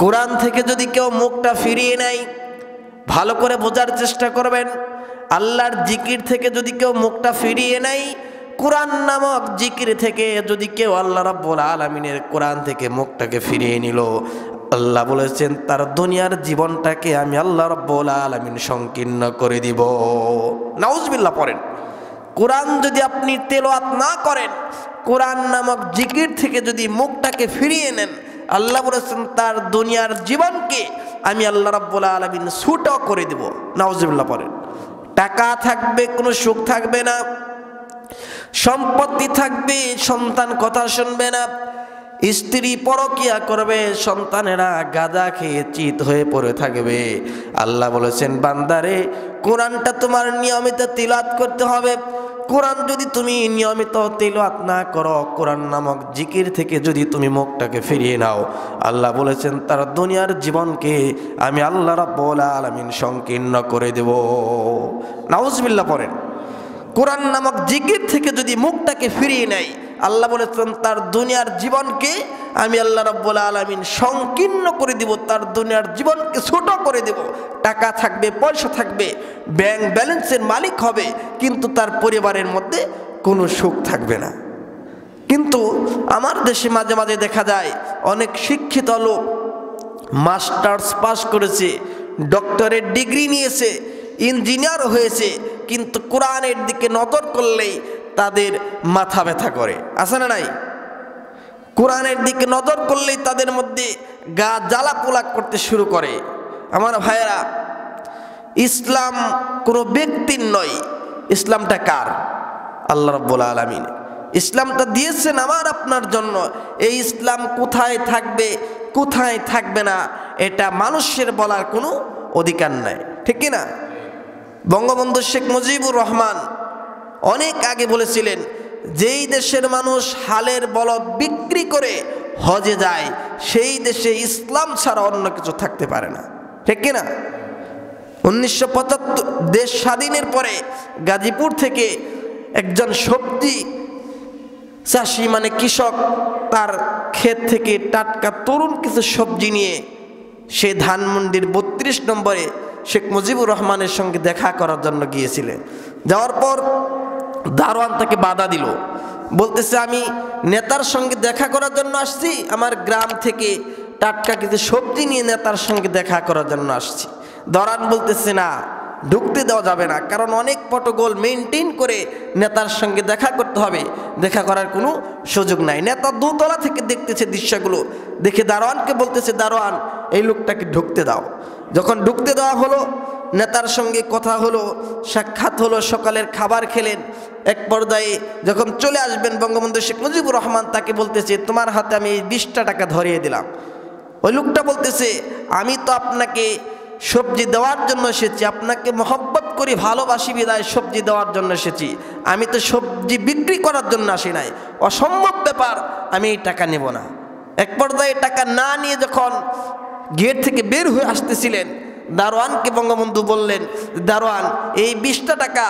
কোরআন থেকে যদি কেউ মুখটা ফিরিয়ে নেয়, ভালো করে বোঝার চেষ্টা করবেন। আল্লাহর জিকির থেকে যদি কেউ মুখটা ফিরিয়ে নেয়, কোরআন নামক জিকির থেকে যদি কেউ আল্লাহ রাব্বুল আলামিনের কোরআন থেকে মুখটাকে ফিরিয়ে নিল, আল্লাহ বলেছেন তার দুনিয়ার জীবনটাকে আমি আল্লাহ রাব্বুল আলামিন সংকীর্ণ করে দিব। নাউজুবিল্লাহ পড়েন। কোরআন যদি আপনি তেলাওয়াত না করেন, কোরআন নামক জিকির থেকে যদি মুখটাকে ফিরিয়ে নেন, আল্লাহ বলেছেন তার দুনিয়ার জীবনকে আমি আল্লাহ রাব্বুল আলামিন ছোট করে দেব। নাউজুবিল্লাহ পড়েন। টাকা থাকবে, কোনো সুখ থাকবে না, সম্পত্তি থাকবে, সন্তান কথা শুনবে না, স্ত্রী পরকিয়া করবে, সন্তানেরা গাঁজা খেয়ে চিত হয়ে পড়ে থাকবে। আল্লাহ বলেছেন বান্দারে, কোরআনটা তোমার নিয়মিত তিলাওয়াত করতে হবে। কোরআন যদি তুমি নিয়মিত তিলাওয়াত না করো, কোরআন নামক জিকির থেকে যদি তুমি মুখটাকে ফিরিয়ে নাও, আল্লাহ বলেছেন তার দুনিয়ার জীবনকে আমি আল্লাহ রাব্বুল আলামিন সংকীর্ণ করে দেব। নাউজুবিল্লাহ পড়েন। কোরআন নামক জিকির থেকে যদি মুখটাকে ফিরিয়ে নেয়, আল্লাহ বলেছেন তার দুনিয়ার জীবনকে আমি আল্লাহ রাব্বুল আলামিন সংকীর্ণ করে দিব, তার দুনিয়ার জীবনকে ছোট করে দেব। টাকা থাকবে, পয়সা থাকবে, ব্যাংক ব্যালেন্সের মালিক হবে, কিন্তু তার পরিবারের মধ্যে কোনো সুখ থাকবে না। কিন্তু আমার দেশে মাঝে মাঝে দেখা যায় অনেক শিক্ষিত লোক মাস্টার্স পাস করেছে, ডক্টরেট ডিগ্রি নিয়েছে, ইঞ্জিনিয়ার হয়েছে, কিন্তু কোরআনের দিকে নজর করলেই তাদের মাথা ব্যথা করে। আছে না নাই? কোরআনের দিকে নজর করলেই তাদের মধ্যে গা জ্বালা পোলা করতে শুরু করে। আমার ভাইয়েরা, ইসলাম কোনো ব্যক্তির নয়, ইসলামটা কার? আল্লাহ রাব্বুল আলামিন ইসলামটা দিয়েছেন আমার আপনার জন্য। এই ইসলাম কোথায় থাকবে, কোথায় থাকবে না, এটা মানুষের বলার কোনো অধিকার নাই, ঠিক কি না? বঙ্গবন্ধু শেখ মুজিবুর রহমান অনেক আগে বলেছিলেন, যেই দেশের মানুষ হালের বলদ বিক্রি করে হজে যায়, সেই দেশে ইসলাম ছাড়া অন্য কিছু থাকতে পারে না, ঠিক কিনা? 1975 দেশ স্বাধীনের পরে গাজীপুর থেকে একজন সবজি চাষি, মানে কৃষক, তার ক্ষেত থেকে টাটকা তরুণ কিছু সবজি নিয়ে সে ধানমন্ডির 32 নম্বরে শেখ মুজিবুর রহমানের সঙ্গে দেখা করার জন্য গিয়েছিলেন। যাওয়ার পর দারোয়ান তাকে বাধা দিল, বলতেছে আমি নেতার সঙ্গে দেখা করার জন্য আসছি, আমার গ্রাম থেকে টাটকা কিছু সবজি নিয়ে নেতার সঙ্গে দেখা করার জন্য আসছি। দারোয়ান বলতেছে না, ঢুকতে দেওয়া যাবে না, কারণ অনেক প্রটোকল মেনটেন করে নেতার সঙ্গে দেখা করতে হবে, দেখা করার কোনো সুযোগ নাই। নেতা দোতলা থেকে দেখতেছে দৃশ্যগুলো, দেখে দারোয়ানকে বলতেছে, দারোয়ান এই লোকটাকে ঢুকতে দাও। যখন ঢুকতে দেওয়া হলো, নেতার সঙ্গে কথা হলো, সাক্ষাৎ হলো, সকালের খাবার খেলেন। এক পর্যায়ে যখন চলে আসবেন, বঙ্গবন্ধু শেখ মুজিবুর রহমান তাকে বলতেছে, তোমার হাতে আমি এই 20টা টাকা ধরিয়ে দিলাম। ওই লোকটা বলতেছে, আমি তো আপনাকে সবজি দেওয়ার জন্য এসেছি, আপনাকে মহব্বত করি, ভালোবাসি বিদায় সবজি দেওয়ার জন্য এসেছি, আমি তো সবজি বিক্রি করার জন্য আসি নাই, অসম্ভব ব্যাপার, আমি এই টাকা নেব না। এক পর্যায়ে টাকা না নিয়ে যখন গেট থেকে বের হয়ে আসতেছিলেন, দারোয়ানকে বঙ্গবন্ধু বললেন, দারোয়ান এই 20টা টাকা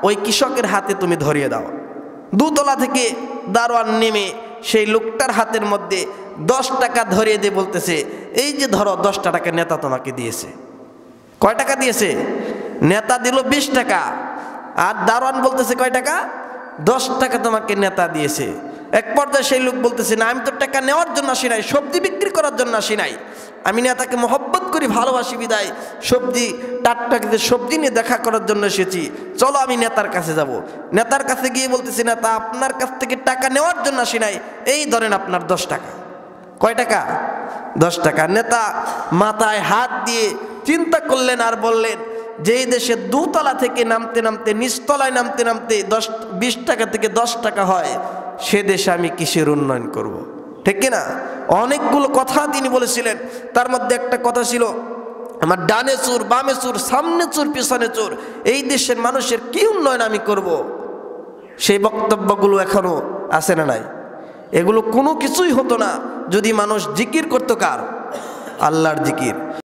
ওই কৃষকের হাতে তুমি ধরিয়ে দাও। দুতলা থেকে দারোয়ান নেমে সেই লোকটার হাতের মধ্যে 10 টাকা ধরিয়ে দিয়ে বলতেছে, এই যে ধরো 10টা টাকা নেতা তোমাকে দিয়েছে। কয় টাকা দিয়েছে? নেতা দিল 20 টাকা, আর দারোয়ান বলতেছে কয় টাকা? 10 টাকা তোমাকে নেতা দিয়েছে। এক পর্যায়ে সেই লোক বলতেছে, না আমি তো টাকা নেওয়ার জন্য আসি নাই, সবজি বিক্রি করার জন্য আসি নাই, আমি নেতাকে মহব্বত করি, ভালোবাসি বিদায় সবজি টাটকা সবজি নিয়ে দেখা করার জন্য এসেছি, চলো আমি নেতার কাছে যাব। নেতার কাছে গিয়ে বলতেছি, নেতা আপনার কাছ থেকে টাকা নেওয়ার জন্য আসি নাই, এই ধরেন আপনার 10 টাকা। কয় টাকা? 10 টাকা। নেতা মাথায় হাত দিয়ে চিন্তা করলেন আর বললেন, যেই দেশে দুতলা থেকে নামতে নামতে নিচতলায় নামতে নামতে 20 টাকা থেকে 10 টাকা হয়, সে দেশে আমি কিসের উন্নয়ন করব? ঠিক কিনা? অনেকগুলো কথা তিনি বলেছিলেন, তার মধ্যে একটা কথা ছিল, আমার ডানে চোর, বামে চোর, সামনে চোর, পিছনে চোর, এই দেশের মানুষের কি উন্নয়ন আমি করব? সেই বক্তব্যগুলো এখনো আছে না নাই? এগুলো কোনো কিছুই হতো না যদি মানুষ জিকির করতো কার? আল্লাহর জিকির।